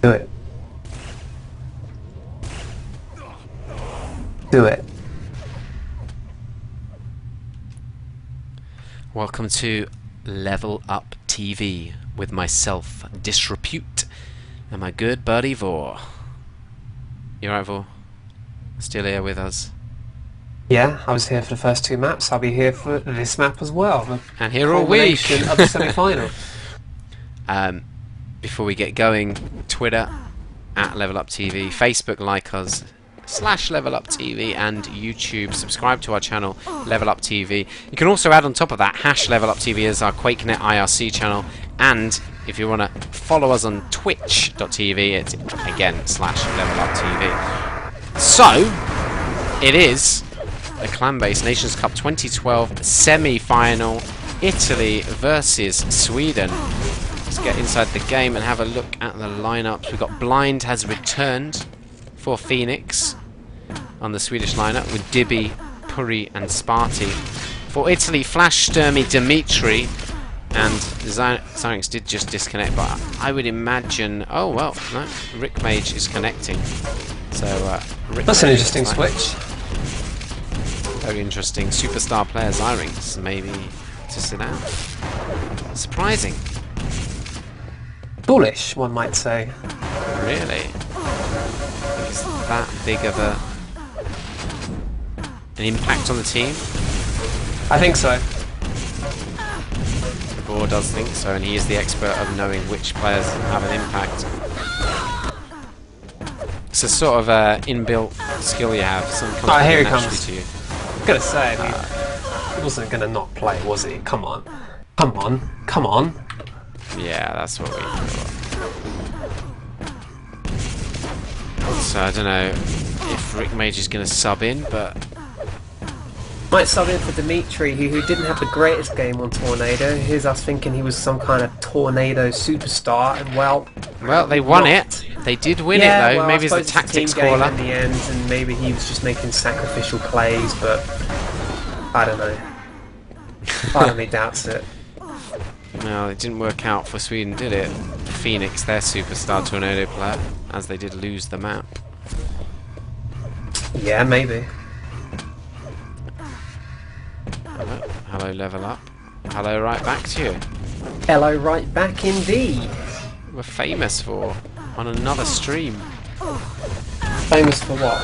Do it. Do it. Welcome to Level Up TV with myself, Disrepute, and my good buddy Vor. You alright, Vor? Still here with us? Yeah, I was here for the first two maps. I'll be here for this map as well. And here all week. Of the semi-final. Before we get going, Twitter at Level Up TV, Facebook like us /Level Up TV, and YouTube. Subscribe to our channel, Level Up TV. You can also add on top of that #Level Up TV as our QuakeNet IRC channel, and if you want to follow us on Twitch.tv, it's again /Level Up TV. So it is the ClanBase Nations Cup 2012 semi-final, Italy versus Sweden. Let's get inside the game and have a look at the lineups. We've got Blind has returned for Phoenix on the Swedish lineup with Dibby, Puri and Sparty. For Italy, Flash, Sturmy, Dimitri, and Zyrinx did just disconnect, but I would imagine... Oh, well, no, Rick Mage is connecting. So, Rick That's Mage an interesting is like, switch. very interesting. Superstar player Zyrinx, maybe to sit out. Surprising. Bullish, one might say. Really? Is that big of an impact on the team? I think so. The board does think so, and he is the expert of knowing which players have an impact. It's a sort of inbuilt skill you have. Some comes here he naturally comes. to you. I was gonna say, he wasn't gonna not play, was he? Come on. Come on. Come on. Yeah, that's what we thought. So I don't know if Rick Mage is going to sub in, but Might sub in for Dimitri, who didn't have the greatest game on Tornado. Here's us thinking he was some kind of Tornado superstar, and well, they won not. it. They did win Yeah, it though. well, Maybe I it's the suppose tactics a team game caller. in the end, and maybe he was just making sacrificial plays, but I don't know. Part of me doubts it. No, it didn't work out for Sweden, did it? Phoenix, their superstar Tornado player, as they did lose the map. Yeah, maybe. Hello, Level Up. Hello, right back to you. Hello, right back indeed. We're famous for on another stream. Famous for what?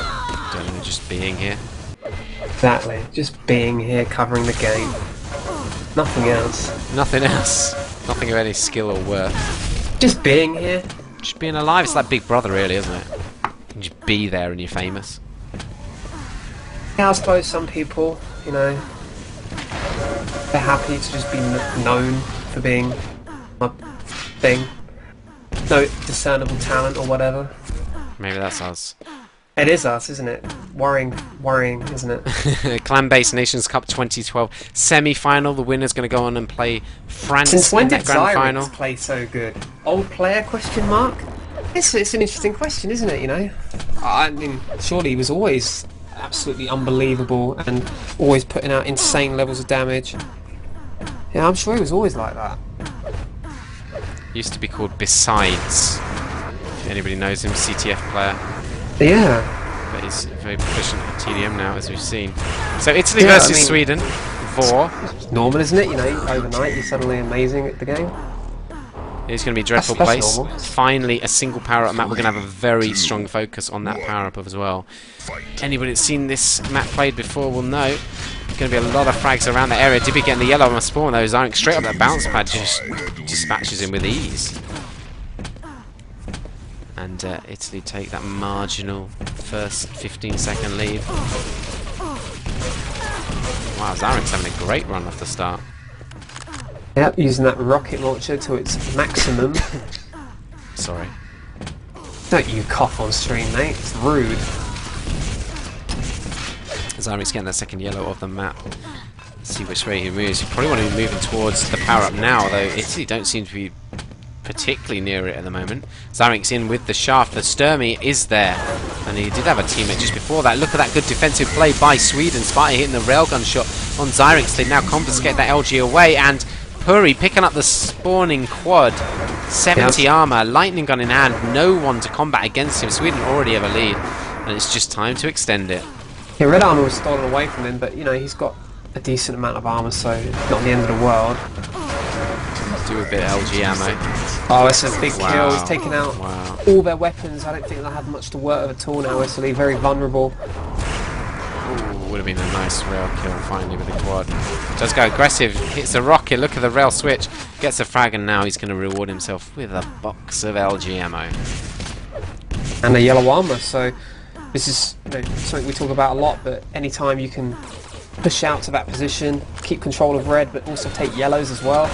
Don't know, just being here. Exactly. Just being here, covering the game. Nothing else. Nothing else. Nothing of any skill or worth. Just being here. Just being alive. It's like Big Brother, really, isn't it? You can just be there and you're famous. Yeah, I suppose some people, you know, they're happy to just be known for being a thing. No discernible talent or whatever. Maybe that's us. It is us, isn't it? Worrying, isn't it? ClanBase Nations Cup 2012 semi-final. The winner's going to go on and play France Since when in did that grand final. Zyrinx play so good? Old player? Question mark. It's an interesting question, isn't it? You know, I mean, surely he was always absolutely unbelievable and always putting out insane levels of damage. Yeah, I'm sure he was always like that. Used to be called Besides. If anybody knows him, CTF player. Yeah. But he's very proficient at TDM now, as we've seen. So Italy versus Sweden. Vor. It's normal, isn't it? You know, overnight you're suddenly amazing at the game. It's going to be a dreadful That's place. normal. Finally, a single power-up map. We're going to have a very strong focus on that power-up as well. Anybody that's seen this map played before will know there's going to be a lot of frags around the area. Dibby getting the yellow on my spawn, though. Zyrinx straight up that bounce pad just dispatches him with ease. And Italy take that marginal first 15-second lead. Wow, Zyrinx having a great run off the start. Yep, using that rocket launcher to its maximum. Sorry. Don't you cough on stream, mate. It's rude. Zyrinx getting that second yellow of the map. Let's see which way he moves. You probably want to be moving towards the power-up now, though Italy don't seem to be particularly near it at the moment. Zyrinx in with the shaft. The Sturmy is there, and he did have a teammate just before that. Look at that good defensive play by Sweden. Sparty hitting the railgun shot on Zyrinx. They now confiscate that LG away, and Puri picking up the spawning quad. 70 armor, lightning gun in hand, no one to combat against him. Sweden already have a lead, and it's just time to extend it. Yeah, red armor was stolen away from him, but you know, he's got a decent amount of armor, so not the end of the world. Do a bit of LG ammo. Oh, it's a big kill. He's taken out Wow. all their weapons. I don't think they'll have much to work with at all now, Italy. Very vulnerable. Would have been a nice rail kill finally with the quad. Does go aggressive, hits the rocket, look at the rail switch, gets a frag, and now he's going to reward himself with a box of LG ammo. And a yellow armor, so this is, you know, something we talk about a lot, but anytime you can push out to that position, keep control of red, but also take yellows as well,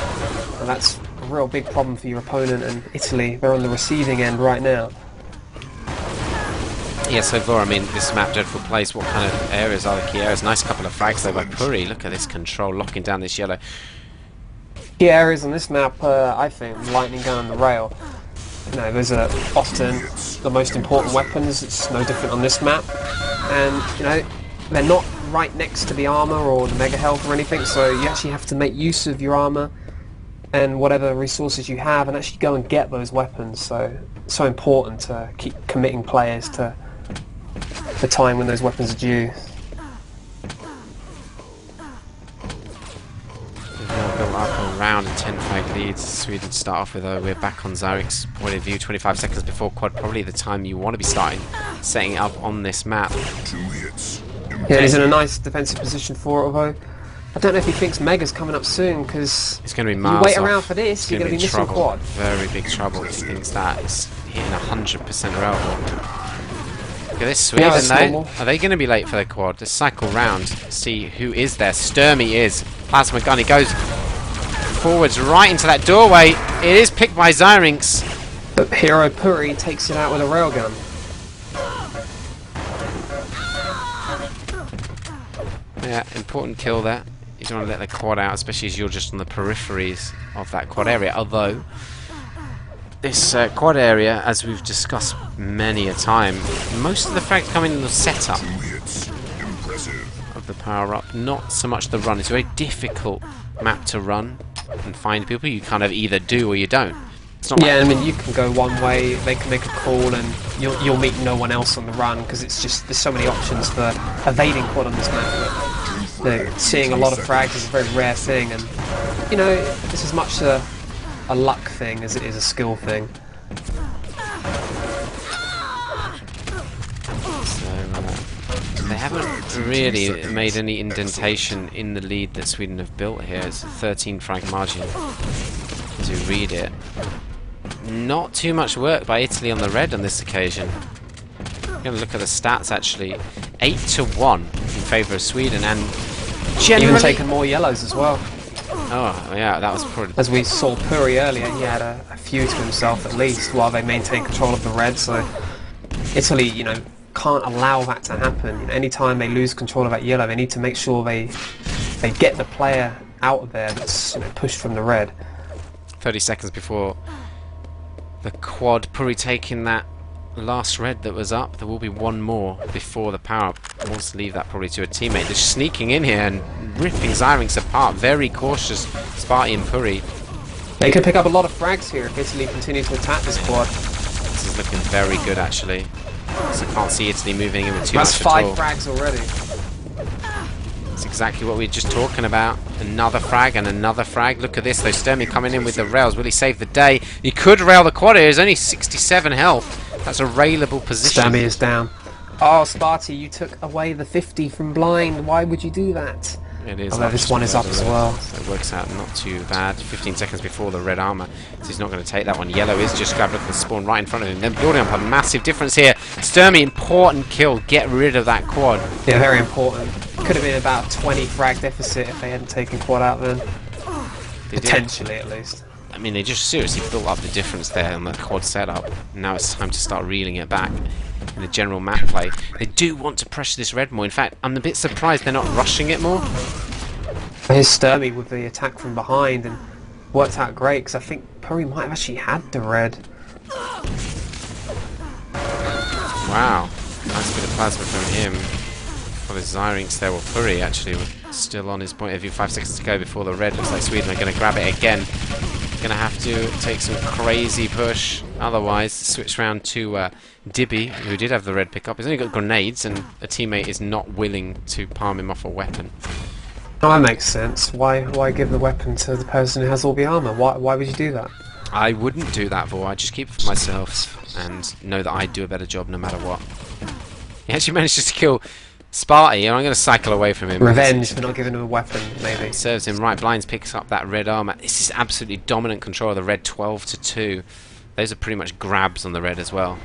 and that's a real big problem for your opponent. And Italy, they're on the receiving end right now. Yeah, so far, I mean, this map, Dreadful Place, what kind of areas are the key areas? Nice couple of frags though by Puri. Look at this control, locking down this yellow. Key areas on this map, I think, lightning gun and the rail. You know, those are often the most important weapons. It's no different on this map. And, you know, they're not right next to the armor or the mega health or anything, so you actually have to make use of your armor and whatever resources you have and actually go and get those weapons. So it's so important to keep committing players to the time when those weapons are due. We've now built up around a 10 frag lead. Sweden start off with we're back on Zyric's point of view. 25 seconds before quad, probably the time you want to be setting it up on this map. Yeah, he's in a nice defensive position for it, although I don't know if he thinks Mega's coming up soon, because it's going to be you miles wait off. around for this, you're going to be missing quad. Very big trouble if he thinks that. It's hitting 100% rail. Look at this Sweden though. Are they going to be late for their quad? Let's cycle round, see who is there. Sturmy is. Plasma gun, he goes forwards right into that doorway. It is picked by Zyrinx. But Hero Puri takes it out with a railgun. Yeah, important kill there. You don't want to let the quad out, especially as you're just on the peripheries of that quad area. Although, this quad area, as we've discussed many a time, most of the frags come in the setup of the power-up, not so much the run. It's a very difficult map to run and find people. You kind of either do or you don't. It's not yeah, I mean, you can go one way, they can make a call, and you'll meet no one else on the run, because it's just, there's so many options for evading quad on this map. But, you know, seeing a lot of frags is a very rare thing, and, you know, it's as much a luck thing as it is a skill thing. So, they haven't really made any indentation in the lead that Sweden have built here. It's a 13 frag margin to read it. Not too much work by Italy on the red on this occasion. I'm going to look at the stats actually. 8-1 in favour of Sweden, and generally even taking more yellows as well. Oh yeah, that was probably. As we saw Puri earlier, he had a few to himself at least, while they maintain control of the red. So Italy, you know, can't allow that to happen. You know, anytime they lose control of that yellow, they need to make sure they get the player out of there that's, you know, pushed from the red. 30 seconds before the quad, Puri taking that last red that was up. There will be one more before the power up. Wants to leave that probably to a teammate. They're sneaking in here and ripping Zyrinx apart. Very cautious Sparty and Puri. They could pick up a lot of frags here if Italy continue to attack this quad. This is looking very good actually. So I can't see Italy moving in with too much That's at all. 5 frags already. That's exactly what we were just talking about. Another frag and another frag. Look at this though. Sturmy coming in with the rails. Will he save the day? He could rail the quad here. He's only 67 health. That's a railable position. Sturmy is down. Oh, Sparty, you took away the 50 from blind. Why would you do that? It is. Although this one is up as well. So it works out not too bad. 15 seconds before the red armor. So he's not going to take that one. Yellow is just grabbed. Look at the spawn right in front of him. Then building up a massive difference here. Sturmy, important kill. Get rid of that quad. Yeah, very important. Could have been about 20 frag deficit if they hadn't taken quad out then. Potentially, at least. I mean, they just seriously built up the difference there on that quad setup. Now it's time to start reeling it back in the general map play. They do want to pressure this red more. In fact, I'm a bit surprised they're not rushing it more. Here's Sturmy with the attack from behind, and worked out great, because I think Puri might have actually had the red. Wow. Nice bit of plasma from him. Well, there's Zyrinx there, well, Puri actually with still on his point of view. 5 seconds to go before the red. Looks like Sweden are going to grab it again. Going to have to take some crazy push. Otherwise, switch round to Dibby, who did have the red pickup. He's only got grenades, and a teammate is not willing to palm him off a weapon. Oh, that makes sense. Why give the weapon to the person who has all the armor? Why would you do that? I wouldn't do that, Vor. I'd just keep it for myself and know that I'd do a better job no matter what. He actually managed to kill Sparty, and I'm going to cycle away from him. Revenge for not giving him a weapon, maybe. Serves him right. Blinds picks up that red armor. This is absolutely dominant control of the red, 12-2. Those are pretty much grabs on the red as well.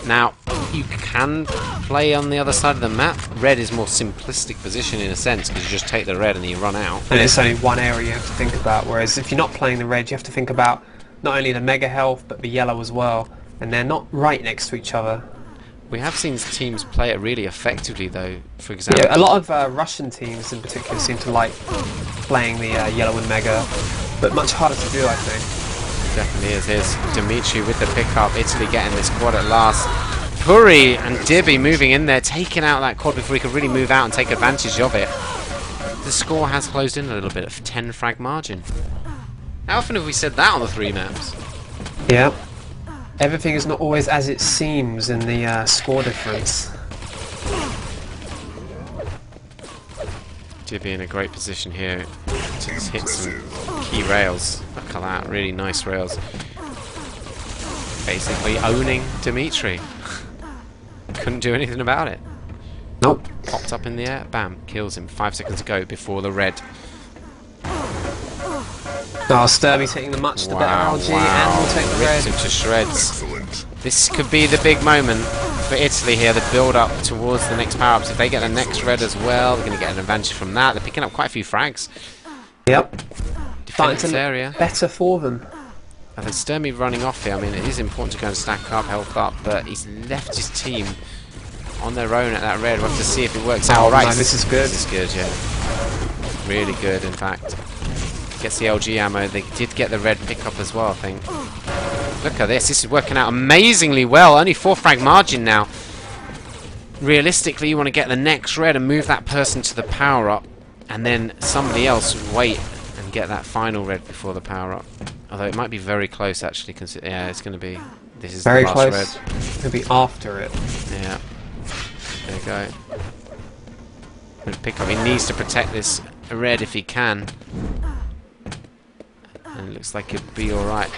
Now, you can play on the other side of the map. Red is more simplistic position in a sense, because you just take the red and you run out. And it's only one area you have to think about, whereas if you're not playing the red, you have to think about not only the mega health, but the yellow as well. And they're not right next to each other. We have seen teams play it really effectively, though. For example, yeah, a lot of Russian teams in particular seem to like playing the yellow and mega, but much harder to do, I think. Definitely is. Here's Dimitri with the pickup. Italy getting this quad at last. Puri and Dibby moving in there, taking out that quad before he could really move out and take advantage of it. The score has closed in a little bit of 10 frag margin. How often have we said that on the 3 maps? Yeah. Everything is not always as it seems in the score difference. Dibby in a great position here to just hit some key rails. Look at that, really nice rails. Basically owning Dimitri. Couldn't do anything about it. Nope. Popped up in the air, bam, kills him. 5 seconds to go before the red. Oh, Sturmy taking the much the better LG and will take the red. Ripped him to shreds. This could be the big moment for Italy here, the build up towards the next power-ups. If they get the next red as well, they're going to get an advantage from that. They're picking up quite a few frags. Yep. Defend this look area. Better for them. And then Sturmy running off here. I mean, it is important to go and stack up, health up, but he's left his team on their own at that red. We'll have to see if it works out. Oh, Right, no, this is good. This is good, yeah. Really good, in fact. Gets the LG ammo. They did get the red pickup as well, I think. Look at this. This is working out amazingly well. Only 4 frag margin now. Realistically, you want to get the next red and move that person to the power-up, and then somebody else wait and get that final red before the power-up. Although it might be very close, actually. Yeah, it's going to be... This is very the last close. red. It'll be after it. Yeah. There you go. Good pickup. He needs to protect this red if he can. And it looks like it'll be alright.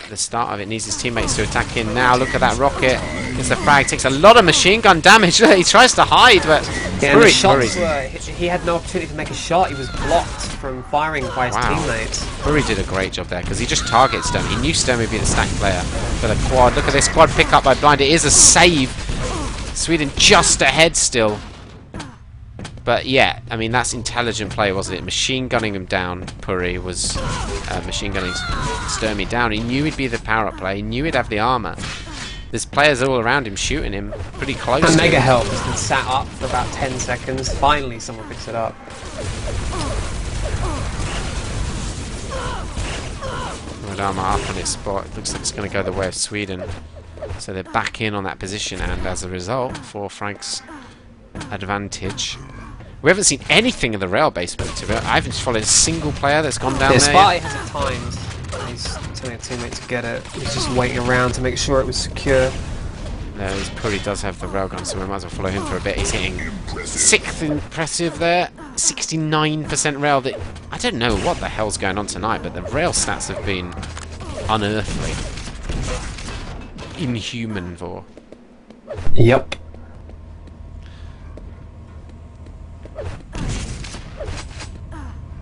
The start of it needs his teammates to attack in now. Look at that rocket. Gets the frag. Takes a lot of machine gun damage. He tries to hide, but yeah, the shots were, he had no opportunity to make a shot. He was blocked from firing by his teammates. Puri did a great job there because he just targets Stone. He knew Stone would be the stack player for the quad. Look at this quad pick up by Blind. It is a save. Sweden just ahead still. But yeah, I mean, that's intelligent play, wasn't it? Machine gunning him down. Puri was machine gunning Sturmy down. He knew he'd be the power-up player. He knew he'd have the armor. There's players all around him shooting him pretty close. And mega help has been sat up for about 10 seconds. Finally, someone picks it up. Red armor up on its spot. It looks like it's going to go the way of Sweden. So they're back in on that position, and as a result, 4 frags advantage. We haven't seen anything of the rail basement. I haven't followed a single player that's gone down there. Sparty has it timed. He's telling a teammate to get it. He's just waiting around to make sure it was secure. No, he probably does have the railgun, so we might as well follow him for a bit. He's hitting 6th impressive there. 69% rail. I don't know what the hell's going on tonight, but the rail stats have been unearthly. Inhuman, Vor. Yep.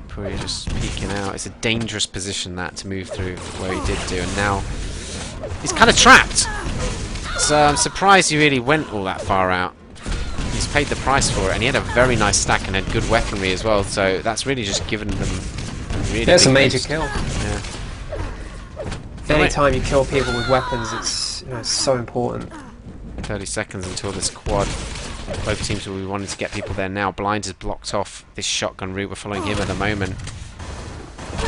Puri just peeking out. It's a dangerous position that to move through where he did do, and now he's kind of trapped. So I'm surprised he really went all that far out. He's paid the price for it, and he had a very nice stack and had good weaponry as well. So that's really just given them a really. That's a major boost. kill. Yeah. Anytime you kill people with weapons, it's so important. 30 seconds until this quad. Both teams will be wanting to get people there now. Blind has blocked off this shotgun route. We're following him at the moment.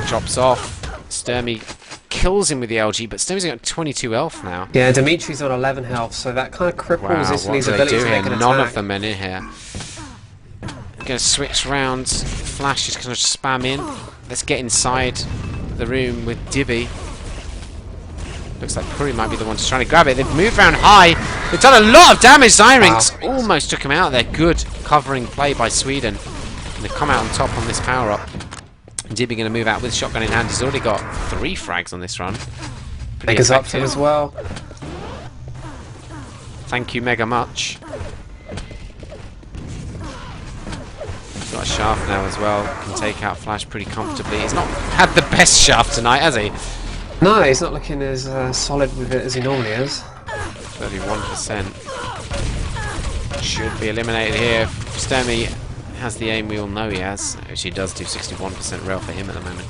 Chops off. Sturmy kills him with the LG, but Sturmy's got 22 health now. Yeah, Dimitri's on 11 health, so that kind of cripples Italy's ability to make an attack. None of them are in here. Going to switch round. Flash is going to spam in. Let's get inside the room with Dibby. Looks like Curry might be the one just trying to grab it. They've moved around high. They've done a lot of damage. Zyrinx almost took him out there. Good covering play by Sweden. And they've come out on top on this power-up. Dibby going to move out with shotgun in hand. He's already got 3 frags on this run. Mega's up to him as well. Thank you mega much. He's got a shaft now as well. Can take out Flash pretty comfortably. He's not had the best shaft tonight, has he? No, he's not looking as solid with it as he normally is. 31%. Should be eliminated here. Sturmy has the aim we all know he has. Actually does do 61% rail for him at the moment.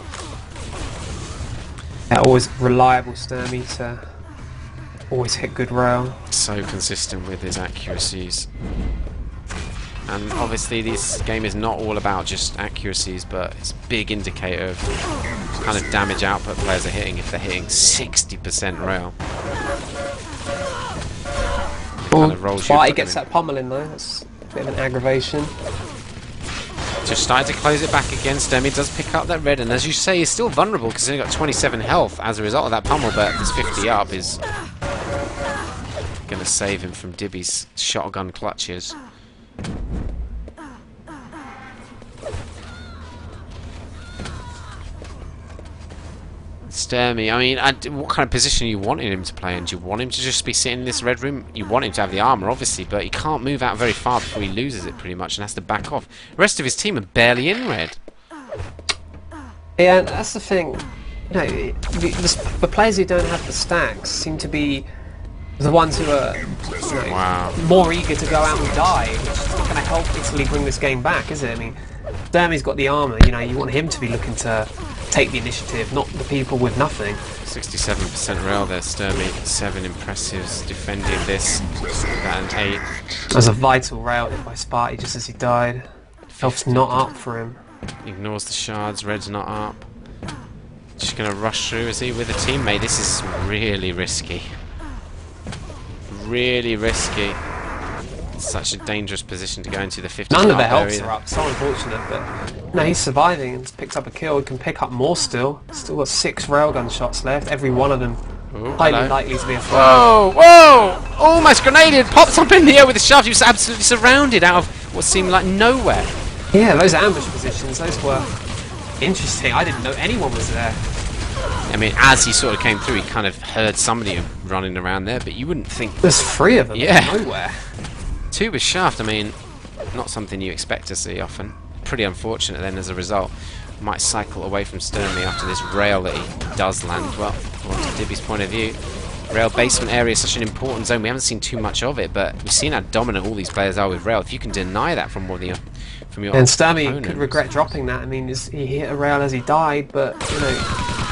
Yeah, always reliable Sturmy to always hit good rail. So consistent with his accuracies. And obviously this game is not all about just accuracies, but it's a big indicator of kind of damage output players are hitting if they're hitting 60% rail. Well, he gets that pummeling though, that's a bit of an aggravation. Just started to close it back again. Sturmy does pick up that red, and as you say, he's still vulnerable because he's only got 27 health as a result of that pummel, but this 50 up is going to save him from Dibby's shotgun clutches. Sturmy, I mean, what kind of position are you wanting him to play in? Do you want him to just be sitting in this red room? You want him to have the armor, obviously, but he can't move out very far before he loses it pretty much and has to back off. The rest of his team are barely in red. Yeah, and that's the thing. You know, the players who don't have the stacks seem to be the ones who are more eager to go out and die, which is not going to help Italy bring this game back, is it? I mean, Sturmy's got the armor. You know, you want him to be looking to take the initiative, not the people with nothing. 67% rail there, Sturmy. 7 impressives defending this. And 8. That's a vital rail hit by Sparty just as he died. Health's not up for him. Ignores the shards, red's not up. Just going to rush through, is he, with a teammate? This is really risky. Really risky. Such a dangerous position to go into the 50. None of the healths are up, so unfortunate, but no, he's surviving and picked up a kill. He can pick up more still. Still got 6 railgun shots left, every one of them highly likely to be a flag. Whoa, whoa! Almost grenaded, pops up in the air with a shaft. He was absolutely surrounded out of what seemed like nowhere. Yeah, those ambush positions, those were interesting. I didn't know anyone was there. I mean, as he sort of came through, he kind of heard somebody running around there, but you wouldn't think... There's 3 of them, yeah. Nowhere. 2 with shaft, I mean, not something you expect to see often. Pretty unfortunate then as a result. Might cycle away from Sturmy after this rail that he does land. Well, from Dibby's point of view, rail basement area is such an important zone. We haven't seen too much of it, but we've seen how dominant all these players are with rail. If you can deny that from one of your and Sturmy could regret dropping that. I mean, he hit a rail as he died, but you know,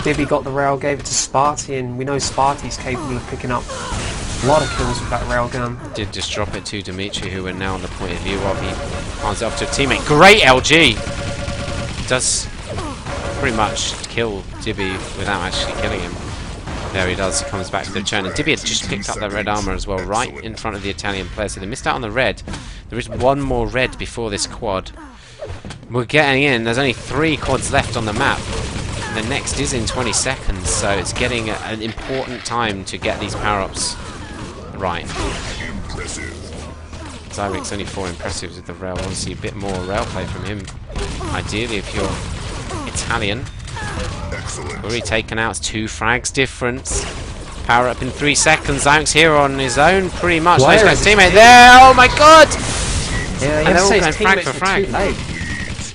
Dibby got the rail, gave it to Sparty, and we know Sparty's capable of picking up a lot of kills with that railgun. Did just drop it to Dimitri, who we're now on the point of view of. He hands it off to a teammate. Great LG! Does pretty much kill Dibby without actually killing him. There he does, he comes back to the turn. And Dibby had just picked up that red armor as well, right in front of the Italian player. So they missed out on the red. There is one more red before this quad. We're getting in. There's only 3 quads left on the map. And the next is in 20 seconds, so it's getting an important time to get these power-ups right. Zyrinx only 4 impressives with the rail. I want to see a bit more rail play from him. Ideally, if you're Italian. Already taken out. It's 2 frags difference. Power up in 3 seconds. Zyrinx here on his own, pretty much. Nice teammate there. Oh my god! Yeah, you and have to say they're all his going frag teammates for were frag. too late.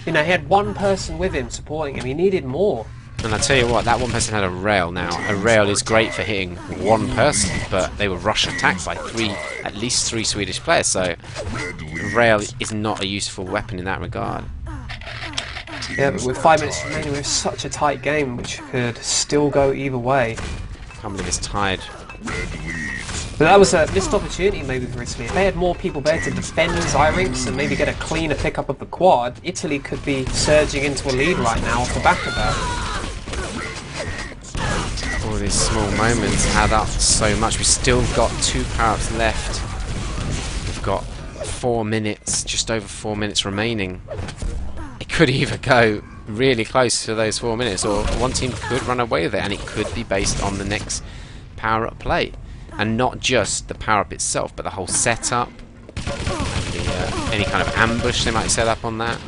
You know, he had one person with him supporting him. He needed more. And I tell you what, that one person had a rail now. A rail is great for hitting one person, but they were rush attacked by at least three Swedish players, so rail is not a useful weapon in that regard. Yeah, but with 5 minutes remaining, we have such a tight game, which could still go either way. I can't believe it's tied. But that was a missed opportunity maybe for Italy. If they had more people there to defend Zyrinx and maybe get a cleaner pickup of the quad, Italy could be surging into a lead right now off the back of that. All these small moments add up so much. We've still got 2 power-ups left. We've got 4 minutes, just over 4 minutes remaining. It could either go really close to those 4 minutes, or one team could run away with it, and it could be based on the next power-up play. And not just the power-up itself, but the whole setup, any kind of ambush they might set up on that.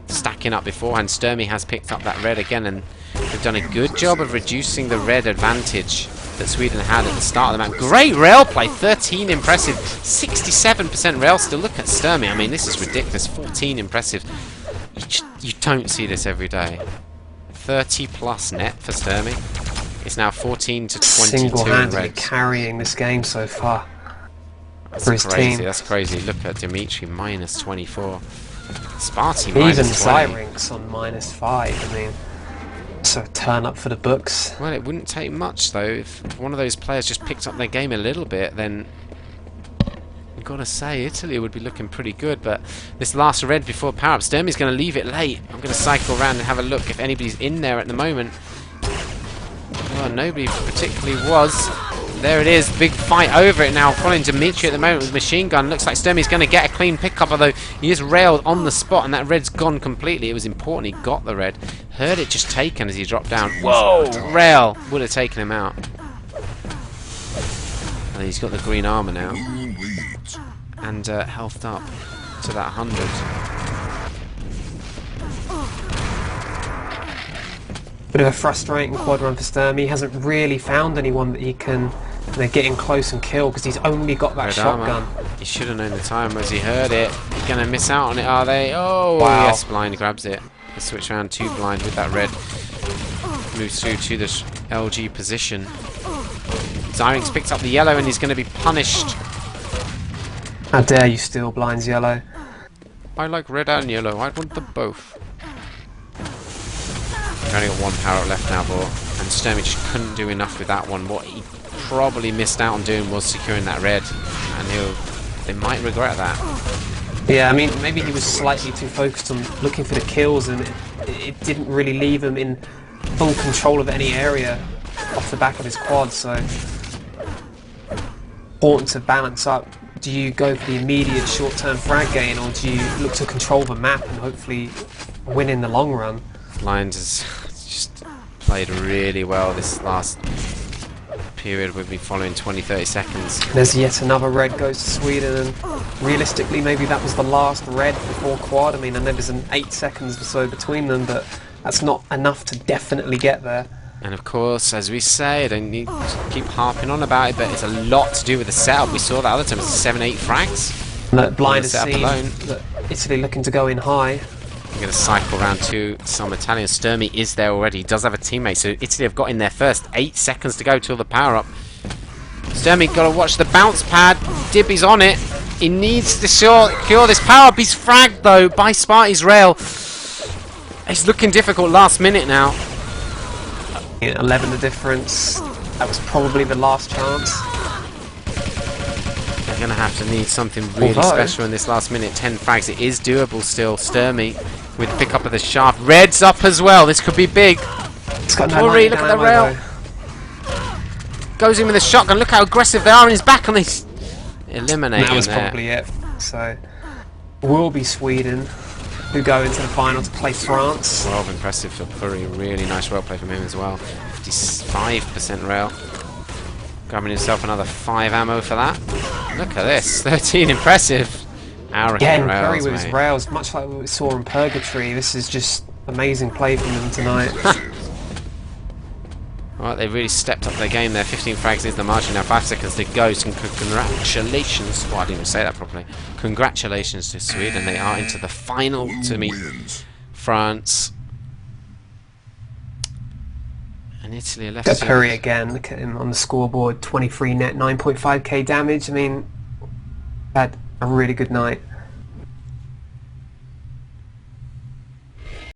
Stacking up beforehand. Sturmy has picked up that red again, and they've done a good job of reducing the red advantage that Sweden had at the start of the map. Great rail play, 13 impressive, 67% rail still. Look at Sturmy, I mean, this is ridiculous, 14 impressive. You don't see this every day. 30 plus net for Sturmy. It's now 14 to 22 single-handedly reds. carrying this game so far. That's For his crazy, team. that's crazy. Look at Dimitri, minus 24. Sparty, minus Even 20. Zyrinx on -5, I mean, so a turn up for the books. Well, it wouldn't take much though. If one of those players just picked up their game a little bit, then you've got to say Italy would be looking pretty good. But this last red before power-up, Sturmy's going to leave it late. I'm going to cycle around and have a look if anybody's in there at the moment. Well, nobody particularly was. There it is, big fight over it now. Following Dimitri at the moment with machine gun. Looks like Sturmy's going to get a clean pickup, although he is railed on the spot, and that red's gone completely. It was important he got the red. Heard it just taken as he dropped down. Whoa! Rail would have taken him out. And he's got the green armor now, and healthed up to that 100. Bit of a frustrating quad run for Sturmy. He hasn't really found anyone that he can get in close and kill, because he's only got that Red shotgun. armor. He should have known the time as he heard it. He's going to miss out on it, are they? Oh, Wow. yes, blind grabs it. They switch around to blind with that red. Moves through to the LG position. Zyrinx picks up the yellow and he's going to be punished. How dare you steal Blind's yellow? I like red and yellow. I want them both. We've only got one power up left now, but and Sturmy just couldn't do enough with that one. What he probably missed out on doing was securing that red, and they might regret that. Yeah, I mean, maybe he was slightly too focused on looking for the kills, and it didn't really leave him in full control of any area off the back of his quad, so important to balance up. Do you go for the immediate short-term frag gain, or do you look to control the map and hopefully win in the long run? Blind has just played really well this last period. We'll be following 20-30 seconds. There's yet another red goes to Sweden, and realistically maybe that was the last red before quad. I mean, I know there's an 8 seconds or so between them, but that's not enough to definitely get there. And of course, as we say, I don't need to keep harping on about it, but it's a lot to do with the setup. We saw that other time, it was 7-8 frags. And that Blind has setup seen alone. that Italy looking to go in high. I'm going to cycle around to some Italian. Sturmy is there already. He does have a teammate, so Italy have got in there first. 8 seconds to go till the power-up. Sturmy got to watch the bounce pad. Dibby's on it. He needs to secure this power-up. He's fragged, though, by Sparty's rail. It's looking difficult last minute now. 11 the difference. That was probably the last chance. They're going to have to need something really special in this last minute. 10 frags. It is doable still. Sturmy with the pick up of the shaft. Red's up as well. This could be big. It's got no Rory, look at the rail. Goes in with a shotgun. Look how aggressive they are in his back, and they eliminate That was him there. probably it. So, will be Sweden who go into the final to play France. 12 impressive for Puri. Really nice rail play from him as well. 55% rail. Grabbing himself another 5 ammo for that. Look at this. 13 impressive. Arrogant Again, rails, Curry with his mate. rails, much like what we saw in Purgatory. This is just amazing play from them tonight. Alright, they really stepped up their game there. 15 frags is the margin now. 5 seconds to go. So congratulations. Well, I didn't even say that properly. Congratulations to Sweden. They are into the final to meet France. And Italy are left Got to... Curry again. Look at him on the scoreboard. 23 net, 9.5k damage. I mean, had a really good night.